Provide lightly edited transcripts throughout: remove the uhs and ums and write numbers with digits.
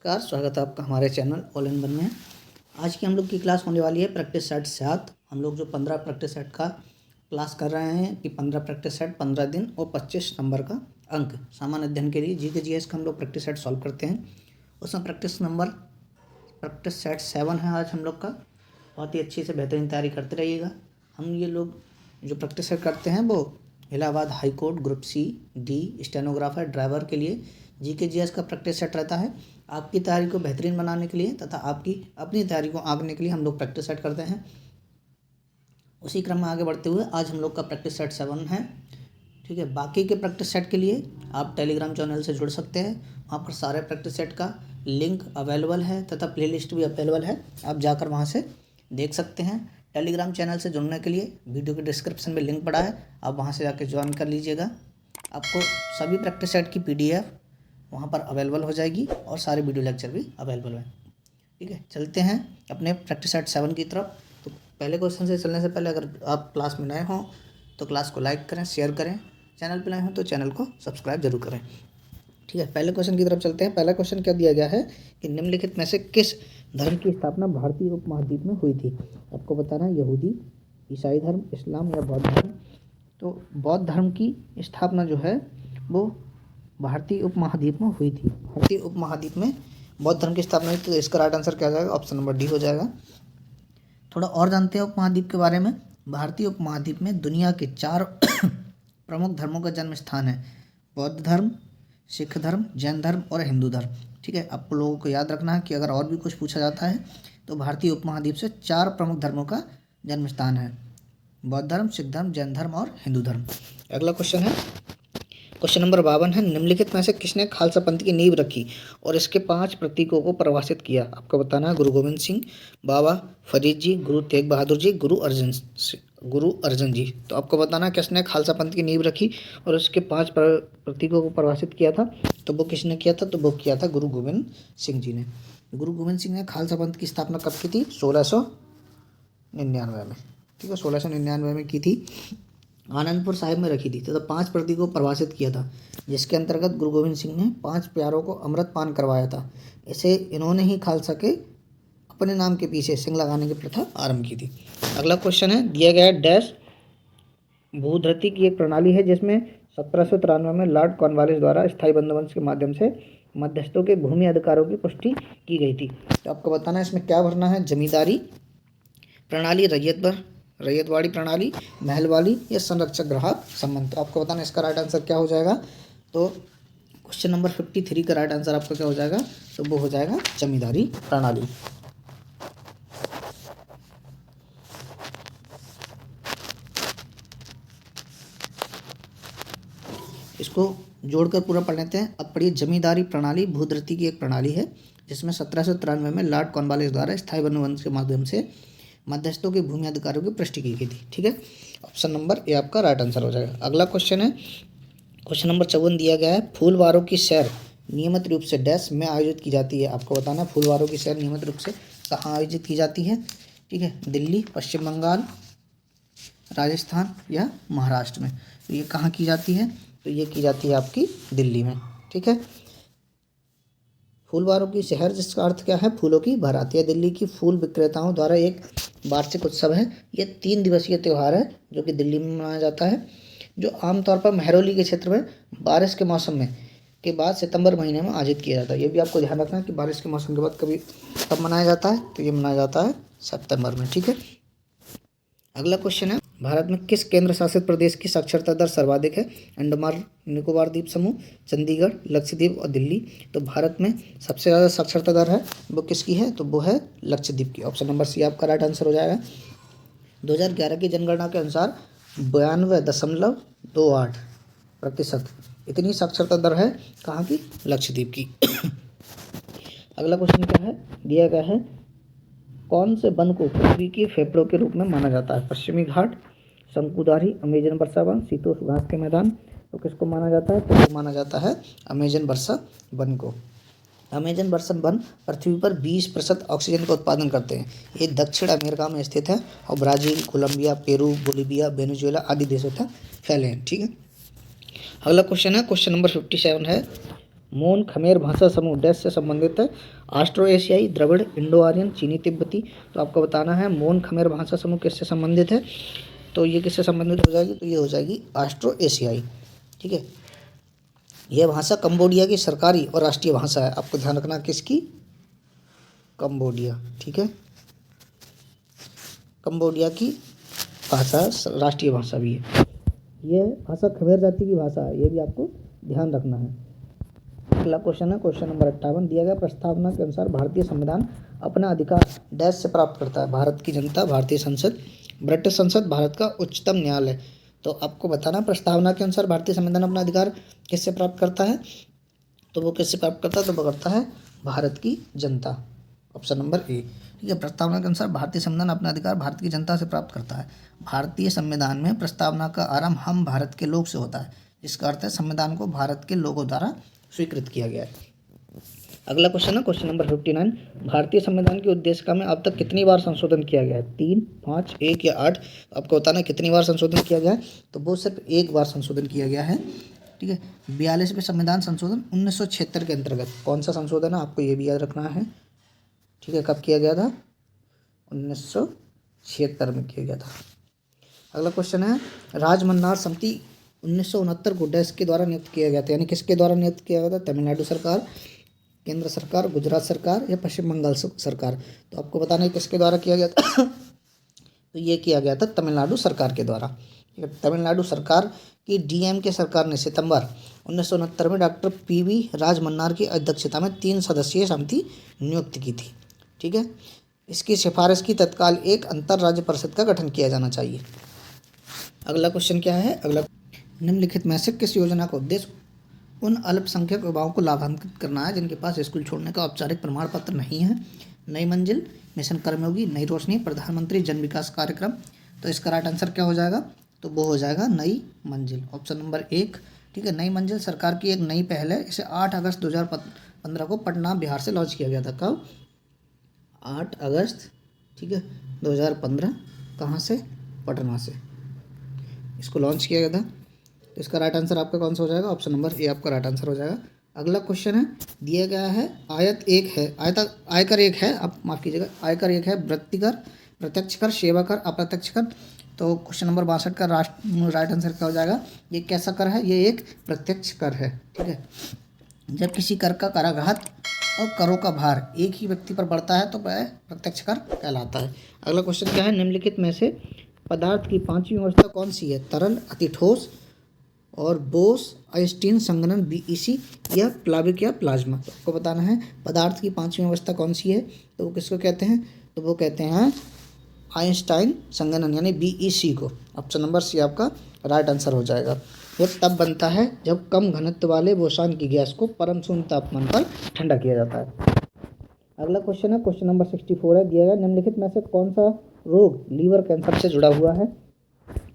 नमस्कार, स्वागत है आपका हमारे चैनल ऑल इन वन में। आज की हम लोग की क्लास होने वाली है प्रैक्टिस सेट 7। हम लोग जो 15 प्रैक्टिस सेट का क्लास कर रहे हैं कि 15 प्रैक्टिस सेट 15 दिन और 25 नंबर का अंक सामान्य अध्ययन के लिए जीके जीएस का हम लोग प्रैक्टिस सेट सॉल्व करते हैं। उसमें प्रैक्टिस सेट 7 है आज हम लोग का। बहुत ही अच्छी से बेहतरीन तैयारी करते रहिएगा। हम ये लोग जो प्रैक्टिस सेट करते हैं वो Allahabad high court group C D stenographer driver के लिए जीके जीएस का प्रैक्टिस सेट रहता है। आपकी तैयारी को बेहतरीन बनाने के लिए तथा आपकी अपनी तैयारी को आंकने के लिए हम लोग प्रैक्टिस सेट करते हैं। उसी क्रम में आगे बढ़ते हुए आज हम लोग का प्रैक्टिस सेट 7 है। ठीक है, बाकी के प्रैक्टिस सेट के लिए आप टेलीग्राम चैनल से जुड़ सकते हैं। वहाँ पर सारे प्रैक्टिस सेट का लिंक अवेलेबल है तथा प्लेलिस्ट भी अवेलेबल है। आप जाकर वहाँ से देख सकते हैं। टेलीग्राम चैनल से जुड़ने के लिए वीडियो के डिस्क्रिप्शन में लिंक पड़ा है, आप वहाँ से जाकर ज्वाइन कर लीजिएगा। आपको सभी प्रैक्टिस सेट की PDF वहाँ पर अवेलेबल हो जाएगी और सारे वीडियो लेक्चर भी अवेलेबल हैं। ठीक है, चलते हैं अपने प्रैक्टिस सेट 7 की तरफ। तो पहले क्वेश्चन से चलने से पहले अगर आप क्लास में नए हों तो क्लास को लाइक करें, शेयर करें। चैनल पर नए हों तो चैनल को सब्सक्राइब जरूर करें। ठीक है, पहले क्वेश्चन की तरफ चलते हैं। पहला क्वेश्चन क्या दिया गया है कि निम्नलिखित में से किस धर्म की स्थापना भारतीय उपमहाद्वीप में हुई थी। आपको बताना है यहूदी, ईसाई धर्म, इस्लाम या बौद्ध धर्म। तो बौद्ध धर्म की स्थापना जो है वो भारतीय उपमहाद्वीप में हुई थी। भारतीय उपमहाद्वीप में बौद्ध धर्म की स्थापना हुई। तो इसका राइट आंसर क्या हो जाएगा? ऑप्शन नंबर डी हो जाएगा। थोड़ा और जानते हैं उपमहाद्वीप के बारे में। भारतीय उपमहाद्वीप में दुनिया के 4 प्रमुख धर्मों का जन्म स्थान है। बौद्ध धर्म, सिख धर्म, जैन धर्म और हिंदू धर्म। ठीक है, आप लोगों को याद रखना है कि अगर और भी कुछ पूछा जाता है तो भारतीय उपमहाद्वीप से 4 प्रमुख धर्मों का जन्म स्थान है। बौद्ध धर्म, सिख धर्म, जैन धर्म और हिंदू धर्म। अगला क्वेश्चन है, क्वेश्चन नंबर 52 है, निम्नलिखित में से किसने खालसा पंथ की नींव रखी और इसके 5 प्रतीकों को परिभाषित किया। आपको बताना है गुरु गोविंद सिंह, बाबा फरीद जी, गुरु तेग बहादुर जी, गुरु अर्जन जी। तो आपको बताना किसने खालसा पंथ की नींव रखी और उसके 5 प्रतीकों को परिभाषित किया था। तो वो किसने किया था? तो वो किया था गुरु गोविंद सिंह जी ने। गुरु गोविंद सिंह ने खालसा पंथ की स्थापना कब की थी? 1699 में। ठीक है, 1699 में की थी। आनंदपुर साहिब में रखी थी तथा 5 प्रतीकों को परिभाषित किया था, जिसके अंतर्गत गुरु गोविंद सिंह ने 5 प्यारों को अमृत पान करवाया था। इसे इन्होंने ही खालसा के अपने नाम के पीछे सिंह लगाने की प्रथा आरंभ की थी। अगला क्वेश्चन है, दिया गया डैश भूधृति की एक प्रणाली है जिसमें 1793 में लॉर्ड कॉर्नवालिस द्वारा स्थायी बंदोबस्त के माध्यम से मध्यस्थों के भूमि अधिकारों की पुष्टि की गई थी। तो आपको बताना है इसमें क्या भरना है? जमींदारी प्रणाली, रैयतवाड़ी प्रणाली, महलवाली या संरक्षक ग्राहक संबंध। तो आपको बताना इसका राइट आंसर क्या हो जाएगा? तो क्वेश्चन नंबर 53 का राइट आंसर आपका क्या हो जाएगा? तो वो हो जाएगा जमींदारी प्रणाली। इसको जोड़कर पूरा पढ़ लेते हैं। अब पढ़िए, जमींदारी प्रणाली भूधृति की एक प्रणाली है जिसमें 1793 में लॉर्ड कॉर्नवालिस द्वारा स्थायी बंदोबस्त के माध्यम से मध्यस्थों के भूमि अधिकारों की पुष्टि की गई थी। ठीक है, ऑप्शन नंबर ए आपका राइट आंसर हो जाएगा। अगला क्वेश्चन है, क्वेश्चन नंबर 54 दिया गया है, फूलवारों की सैर नियमित रूप से डैश में आयोजित की जाती है। आपको बताना फूलवारों की सैर नियमित रूप से कहाँ आयोजित की जाती है। ठीक है, दिल्ली, पश्चिम बंगाल, राजस्थान या महाराष्ट्र में। तो ये कहाँ की जाती है? तो ये की जाती है आपकी दिल्ली में। ठीक है, फूलवारों की शहर जिसका अर्थ क्या है? फूलों की बारात। यह दिल्ली की फूल विक्रेताओं द्वारा एक वार्षिक उत्सव है। यह 3 दिवसीय त्यौहार है जो कि दिल्ली में मनाया जाता है, जो आमतौर पर महरौली के क्षेत्र में बारिश के मौसम में के बाद सितंबर महीने में आयोजित किया जाता है। ये भी आपको ध्यान रखना है कि बारिश के मौसम के बाद कब मनाया जाता है? तो ये मनाया जाता है सितंबर में। ठीक है, अगला क्वेश्चन है, भारत में किस केंद्र शासित प्रदेश की साक्षरता दर सर्वाधिक है? अंडमान निकोबार द्वीप समूह, चंडीगढ़, लक्षद्वीप और दिल्ली। तो भारत में सबसे ज़्यादा साक्षरता दर है वो किसकी है? तो वो है लक्षद्वीप की। ऑप्शन नंबर सी आपका राइट आंसर हो जाएगा। 2011 की जनगणना के अनुसार 92.28% इतनी साक्षरता दर है कहाँ की? लक्षद्वीप की। अगला क्वेश्चन क्या है? दिया गया है, कौन से वन को पृथ्वी के फेफड़ों के रूप में माना जाता है? पश्चिमी घाट, शंकुधारी, अमेजन वर्षा वन, शीतोष्ण घास के मैदान। तो किसको माना जाता है? तो वो माना जाता है अमेजन वर्षा वन को। अमेजन वर्षा वन पृथ्वी पर 20% ऑक्सीजन का उत्पादन करते हैं। ये दक्षिण अमेरिका में स्थित है और Brazil, Colombia, Peru, Bolivia, Venezuela आदि देशों तक फैले हैं। ठीक है, अगला क्वेश्चन है, क्वेश्चन नंबर 57 है, मोन खमेर भाषा समूह डैश से संबंधित है? ऑस्ट्रो एशियाई, द्रविड़, इंडो आर्यन, चीनी तिब्बती। तो आपको बताना है मोन खमेर भाषा समूह किससे संबंधित है? तो ये किससे संबंधित हो जाएगी? तो ये हो जाएगी ऑस्ट्रो एशियाई। ठीक है, यह भाषा कंबोडिया की सरकारी और राष्ट्रीय भाषा है। आपको ध्यान रखना किसकी? कंबोडिया। ठीक है, कंबोडिया की भाषा राष्ट्रीय भाषा भी है। यह भाषा खमेर जाति की भाषा है, ये भी आपको ध्यान रखना है। अगला क्वेश्चन है क्वेश्चन नंबर 58। दिया गया प्रस्तावना के अनुसार भारतीय संविधान अपना अधिकार डैश से प्राप्त करता है? भारत की जनता, भारतीय संसद, ब्रिटिश संसद, भारत का उच्चतम न्यायालय। तो आपको बताना प्रस्तावना के अनुसार भारतीय संविधान अपना अधिकार किससे प्राप्त करता है? तो वो किससे प्राप्त करता है? तो वो करता है भारत की जनता। ऑप्शन नंबर ए। ठीक है, प्रस्तावना के अनुसार भारतीय संविधान अपना अधिकार भारत की जनता से प्राप्त करता है। भारतीय संविधान में प्रस्तावना का आरंभ हम भारत के लोग से होता है, जिसका अर्थ है संविधान को भारत के लोगों द्वारा स्वीकृत किया गया है। अगला क्वेश्चन है क्वेश्चन नंबर 59। भारतीय संविधान की उद्देशिका में अब तक कितनी बार संशोधन किया गया है? 3, 5, 1 या 8? आपको बताना कितनी बार संशोधन किया गया है? तो वो सिर्फ एक बार संशोधन किया गया है। ठीक है, 42वें संविधान संशोधन 1976 के अंतर्गत। कौन सा संशोधन है आपको ये भी याद रखना है। ठीक है, कब किया गया था? 1976 में किया गया था। अगला क्वेश्चन है राजमन्नार समिति 1969 को डैश के द्वारा नियुक्त किया गया था? यानी किसके द्वारा नियुक्त किया गया था? तमिलनाडु सरकार, केंद्र सरकार, गुजरात सरकार या पश्चिम बंगाल सरकार? तो आपको बताना है किसके द्वारा किया गया था। तो ये किया गया था तमिलनाडु सरकार के द्वारा। ठीक है, तमिलनाडु सरकार की डीएमके सरकार ने सितंबर 1969 में डॉक्टर पीवी राजमन्नार की अध्यक्षता में 3 सदस्यीय समिति नियुक्त की थी। ठीक है, इसकी सिफारिश की तत्काल एक अंतर राज्य परिषद का गठन किया जाना चाहिए। अगला क्वेश्चन क्या है? अगला निम्नलिखित में से किस योजना का उद्देश्य उन अल्पसंख्यक युवाओं को लाभान्वित करना है जिनके पास स्कूल छोड़ने का औपचारिक प्रमाण पत्र नहीं है? नई मंजिल, मिशन कर्मयोगी, नई रोशनी, प्रधानमंत्री जन विकास कार्यक्रम। तो इसका राइट आंसर क्या हो जाएगा? तो वो हो जाएगा नई मंजिल, ऑप्शन नंबर 1। ठीक है, नई मंजिल सरकार की एक नई पहल है। इसे 8 अगस्त 2015 को पटना, बिहार से लॉन्च किया गया था। कब? 8 अगस्त, ठीक है, 2015। कहाँ से? पटना से इसको लॉन्च किया गया था। तो इसका राइट आंसर आपका कौन सा हो जाएगा? ऑप्शन नंबर ए आपका राइट आंसर हो जाएगा। अगला क्वेश्चन है दिया गया है आयकर एक है, आप माफ़ कीजिएगा, आयकर एक है, वृत्तिकर, प्रत्यक्ष कर, सेवा कर, अप्रत्यक्ष कर। तो क्वेश्चन नंबर 62 का राइट आंसर क्या हो जाएगा? ये कैसा कर है? ये एक प्रत्यक्ष कर है। ठीक है, जब किसी कर का कराघात और करों का भार एक ही व्यक्ति पर बढ़ता है तो वह प्रत्यक्ष कर कहलाता है। अगला क्वेश्चन क्या है? निम्नलिखित में से पदार्थ की 5वीं अवस्था कौन सी है? तरल, अति ठोस और बोस आइंस्टीन संघनन बीईसी या प्लाविक या प्लाज्मा। तो आपको बताना है पदार्थ की 5वीं अवस्था कौन सी है? तो वो किसको कहते हैं? तो वो कहते हैं आइंस्टाइन संघनन यानी बीईसी को। ऑप्शन नंबर सी आपका राइट आंसर हो जाएगा। यह तब बनता है जब कम घनत्व वाले बोसान की गैस को परम शून्य तापमान पर ठंडा किया जाता है। अगला क्वेश्चन है क्वेश्चन नंबर 64 है। दिया गया निम्नलिखित में से कौन सा रोग लीवर कैंसर से जुड़ा हुआ है?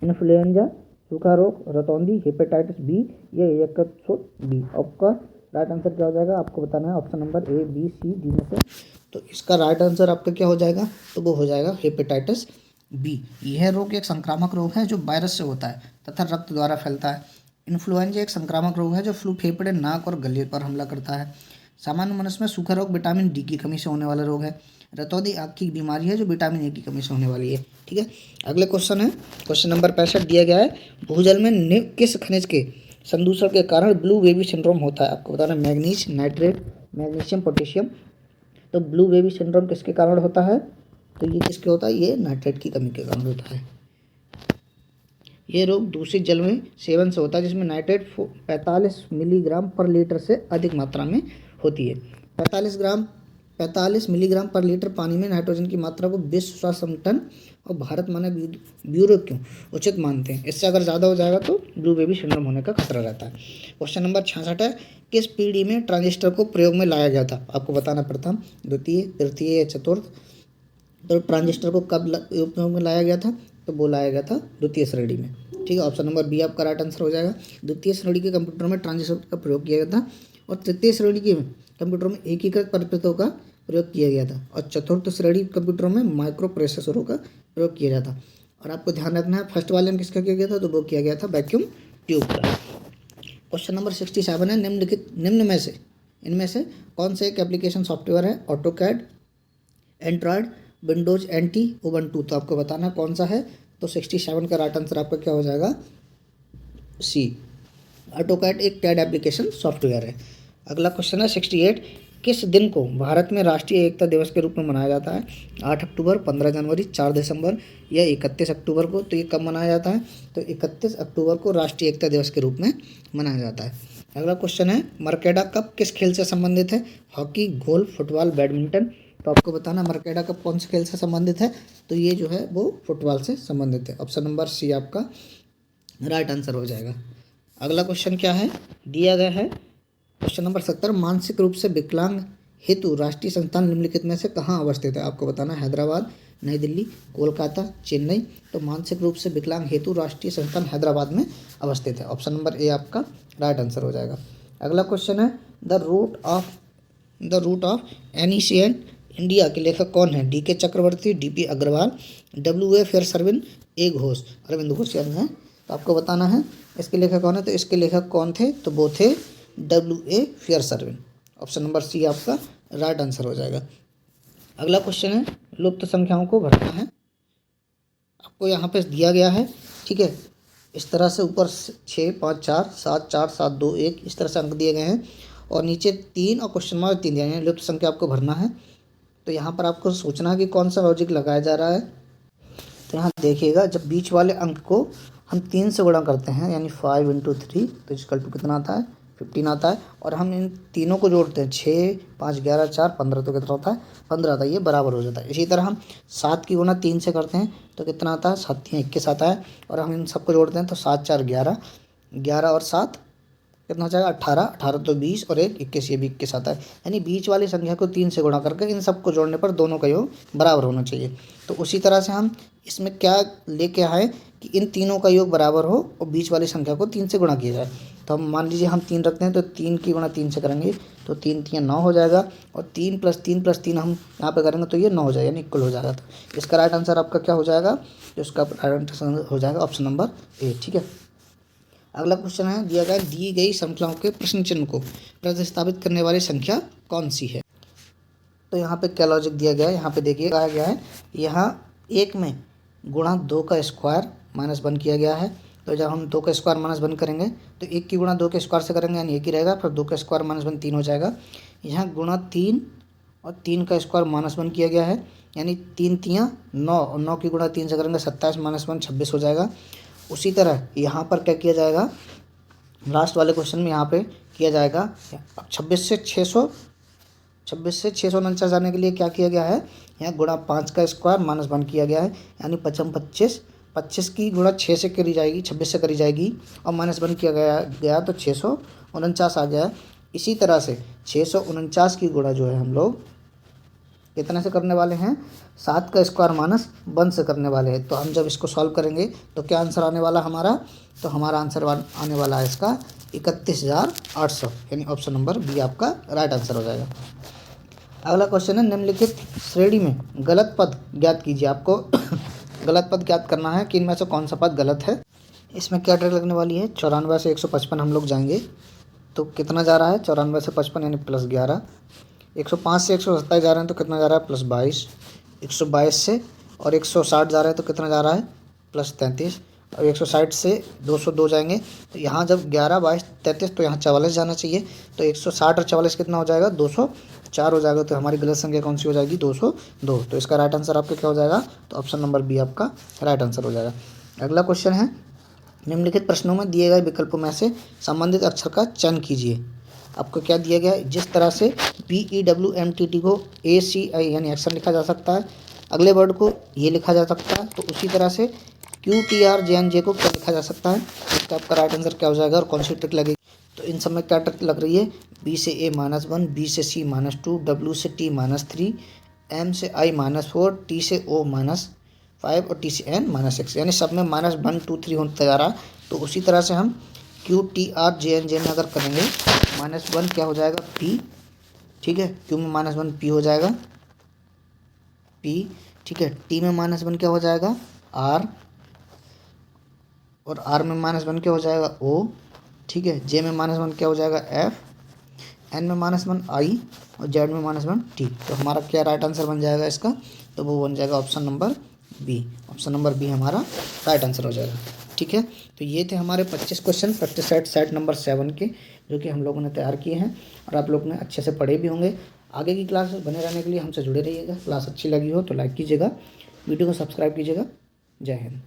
इन्फ्लुएंजा, सूखा रोग, रतौंधी, हेपेटाइटिस बी या यकृत बी। आपका राइट आंसर क्या हो जाएगा? आपको बताना है option number A, B, C, D में से। तो इसका राइट आंसर आपका क्या हो जाएगा? तो वो हो जाएगा हेपेटाइटिस बी। यह रोग एक संक्रामक रोग है जो वायरस से होता है तथा रक्त द्वारा फैलता है। इन्फ्लुएंजा एक संक्रामक रोग है जो फ्लू, फेफड़े, नाक और गले पर हमला करता है। सामान्य मनुष्य में सूखा रोग विटामिन डी की कमी से होने वाला रोग है। रतौंधी आँख की बीमारी है जो विटामिन ए की कमी से होने वाली है। ठीक है, अगले क्वेश्चन है क्वेश्चन नंबर 65 दिया गया है भूजल में किस खनिज के संदूषण के कारण ब्लू बेबी सिंड्रोम होता है? आपको बताना मैग्नीज, नाइट्रेट, मैग्नीशियम, पोटेशियम। तो ब्लू बेबी सिंड्रोम किसके कारण होता है? तो ये किसके होता है? ये नाइट्रेट की कमी के कारण होता है। ये रोग दूषित जल में सेवन से होता है जिसमें नाइट्रेट 45 मिलीग्राम पर लीटर से अधिक मात्रा में होती है। 45 मिलीग्राम पर लीटर पानी में नाइट्रोजन की मात्रा को विश्व स्वास्थ्य संगठन और भारत मानक ब्यूरो क्यों उचित मानते हैं? इससे अगर ज़्यादा हो जाएगा तो ब्लू बेबी सिंड्रोम होने का खतरा रहता है। क्वेश्चन नंबर 66 है किस पीढ़ी में ट्रांजिस्टर को प्रयोग में लाया गया था? आपको बताना प्रथम, द्वितीय, तृतीय या चतुर्थ। तो ट्रांजिस्टर को कब उपयोग में लाया गया था? तो वो लाया गया था द्वितीय श्रेणी में। ठीक है, ऑप्शन नंबर बी आपका राइट आंसर हो जाएगा। द्वितीय श्रेणी के कंप्यूटर में ट्रांजिस्टर का प्रयोग किया गया था और तृतीय श्रेणी के कंप्यूटर में एकीकृत परिपथों का प्रयोग किया गया था और चतुर्थ श्रेणी कंप्यूटरों में माइक्रो प्रोसेसरों का प्रयोग किया गया था। और आपको ध्यान रखना है फर्स्ट वाले में किसका किया गया था? तो वो किया गया था वैक्यूम ट्यूब का। क्वेश्चन नंबर 67 है निम्न में से इनमें से कौन सा एक एप्लीकेशन सॉफ्टवेयर है? AutoCAD, Android, Windows NT, Ubuntu. तो आपको बताना कौन सा है। तो 67 का राइट आंसर आपका क्या हो जाएगा? सी, ऑटोकैड एक कैड एप्लीकेशन सॉफ्टवेयर है। अगला क्वेश्चन है 68, किस दिन को भारत में राष्ट्रीय एकता दिवस के रूप में मनाया जाता है? 8 अक्टूबर, 15 जनवरी, 4 दिसंबर या 31 अक्टूबर को? तो ये कब मनाया जाता है? तो 31 अक्टूबर को राष्ट्रीय एकता दिवस के रूप में मनाया जाता है। अगला क्वेश्चन है मर्केडा कप किस खेल से संबंधित है? Hockey, golf, football, badminton. तो आपको बताना मर्केडा कप कौन से खेल से संबंधित है? तो ये जो है वो फुटबॉल से संबंधित है। ऑप्शन नंबर सी आपका राइट आंसर हो जाएगा। अगला क्वेश्चन क्या है दिया गया है? क्वेश्चन नंबर 70, मानसिक रूप से विकलांग हेतु राष्ट्रीय संस्थान निम्नलिखित में से कहाँ अवस्थित है? आपको बताना हैदराबाद, नई दिल्ली, कोलकाता, चेन्नई। तो मानसिक रूप से विकलांग हेतु राष्ट्रीय संस्थान हैदराबाद में अवस्थित है। ऑप्शन नंबर ए आपका राइट आंसर हो जाएगा। अगला क्वेश्चन है the root of ancient India के लेखक कौन है? D K Chakravarti, D P Agarwal, W A Fairservis, A Ghosh. Arvind Ghosh याद है। तो आपको बताना है इसके लेखक कौन है। तो इसके लेखक कौन थे? तो वो थे W A Fairservis. Option number C आपका राइट आंसर हो जाएगा। अगला क्वेश्चन है लुप्त संख्याओं को भरना है। आपको यहाँ पे दिया गया है, ठीक है। इस तरह से ऊपर 6, 5, 4, 7, 4, 7, 2, 1 इस तरह से अंक दिए गए हैं और नीचे 3 और क्वेश्चन मार्क 3 दिए हैं। लुप्त संख्या आपको भरना है। तो यहाँ पर आपको सोचना है कि कौन सा लॉजिक लगाया जा रहा है। तो यहाँ देखिएगा, जब बीच वाले अंक को हम 3 से गुणा करते हैं यानी 5 × 3 तो इक्वल टू कितना आता है? 15 आता है। और हम इन तीनों को जोड़ते हैं 6, 5, 11, 4, 15 तो कितना होता है? 15 आता है। ये बराबर हो जाता है। इसी तरह हम 7 की गुणा 3 से करते हैं तो कितना आता है? 7 × 21 आता है। और हम इन सबको जोड़ते हैं तो 7, 4, 11, 11 और 7 कितना हो जाएगा? 18, 18 तो 20 और 1 21, ये भी 21 आता है। यानी बीच वाली संख्या को 3 से गुणा करके इन सबको जोड़ने पर दोनों का योग बराबर होना चाहिए। तो उसी तरह से हम इसमें क्या लेके आए कि इन तीनों का योग बराबर हो और बीच वाली संख्या को 3 से गुणा किया जाए। तो हम मान लीजिए हम 3 रखते हैं तो 3 की गुणा 3 से करेंगे तो 3 3 9 हो जाएगा और 3 + 3 + 3 हम यहाँ पे करेंगे तो ये 9 हो जाएगा यानी इक्वल हो जाएगा। तो इसका राइट आंसर आपका क्या हो जाएगा? तो इसका राइट आंसर हो जाएगा ऑप्शन नंबर ए, ठीक है। अगला क्वेश्चन है दिया गया दी गई श्रृंखलाओं के प्रश्न चिन्ह को प्रतिस्थापित करने वाली संख्या कौन सी है? तो यहाँ पे क्या लॉजिक दिया गया है? यहाँ पे देखिए कहा गया है यहाँ 1 में गुणा 2 का स्क्वायर -1 किया गया है। तो जब हम 2 का स्क्वायर -1 करेंगे तो 1 की गुणा 2 के स्क्वायर से करेंगे यानी 1 ही रहेगा। फिर 2 का स्क्वायर -1 3 हो जाएगा। यहाँ गुणा 3 और 3 का स्क्वायर -1 किया गया है यानी 3 3 9 और 9 की गुणा 3 से करेंगे 27 -1 26 हो जाएगा। उसी तरह यहाँ पर क्या किया जाएगा? लास्ट वाले क्वेश्चन में यहाँ पे किया जाएगा। अब 26 से 649 जाने के लिए क्या किया गया है? यहाँ गुणा 5 का स्क्वायर -1 किया गया है यानी 55 25 25 की गुणा 6 से करी जाएगी, 26 से करी जाएगी और -1 किया गया तो 649 आ गया। इसी तरह से 649 की गुणा जो है हम लोग कितने से करने वाले हैं? 7 का स्क्वायर -1 से करने वाले हैं। तो हम जब इसको सॉल्व करेंगे तो क्या आंसर आने वाला हमारा? तो हमारा आंसर आने वाला है इसका 31,800 यानी ऑप्शन नंबर बी आपका राइट आंसर हो जाएगा। अगला क्वेश्चन है निम्नलिखित श्रेणी में गलत पद ज्ञात कीजिए। आपको गलत पद ज्ञात करना है कि इनमें से कौन सा पद गलत है। इसमें क्या ट्रिक लगने वाली है? 94 से 155 हम लोग जाएंगे तो कितना जा रहा है? 94 से 55 यानी +11। 105 से 127 जा रहे हैं तो कितना जा रहा है? +22। 122 से और 160 जा रहे हैं तो कितना जा रहा है? +33। और 160 से 202 जाएंगे तो यहाँ जब 11, 22, 33 तो यहाँ 44 जाना चाहिए। तो 160 और 44 कितना हो जाएगा? 204 हो जाएगा। तो हमारी गलत संख्या कौन सी हो जाएगी? 202। तो इसका राइट आंसर आपका क्या हो जाएगा? तो ऑप्शन नंबर बी आपका राइट आंसर हो जाएगा। अगला क्वेश्चन है निम्नलिखित प्रश्नों में दिए गए विकल्पों में से संबंधित अक्षर का चयन कीजिए। आपको क्या दिया गया है? जिस तरह से PEWMTT को ACI यानी एक्शन लिखा जा सकता है, अगले वर्ड को ये लिखा जा सकता है, तो उसी तरह से QTRJNJ को क्या लिखा जा सकता है? इसका आपका राइट आंसर क्या हो जाएगा और कौन सी ट्रिक लगेगी? तो इन सब में क्या ट्रिक लग रही है? B से A -1, B से C -2, W से T -3, M से I -4, T से O -5 और T से N -6 यानी सब में -1 2 3 होता जा रहा है। तो उसी तरह से हम QTRJNJ में अगर करेंगे -1 क्या हो जाएगा? P, ठीक है। Q में -1 P हो जाएगा P, ठीक है। T में -1 क्या हो जाएगा? R और R में -1 क्या हो जाएगा? O, ठीक है। J में -1 क्या हो जाएगा? F, एन में -1 आई और जेड में -1 टी। तो हमारा क्या राइट आंसर बन जाएगा इसका, तो वो बन जाएगा option number B. Option number B हमारा राइट आंसर हो जाएगा। ठीक है, तो ये थे हमारे 25 क्वेश्चन प्रैक्टिस सेट नंबर 7 के, जो कि हम लोगों ने तैयार किए हैं और आप लोग ने अच्छे से पढ़े भी होंगे। आगे की क्लास बने रहने के लिए हमसे जुड़े रहिएगा। क्लास अच्छी लगी हो तो लाइक कीजिएगा, वीडियो को सब्सक्राइब कीजिएगा। जय हिंद।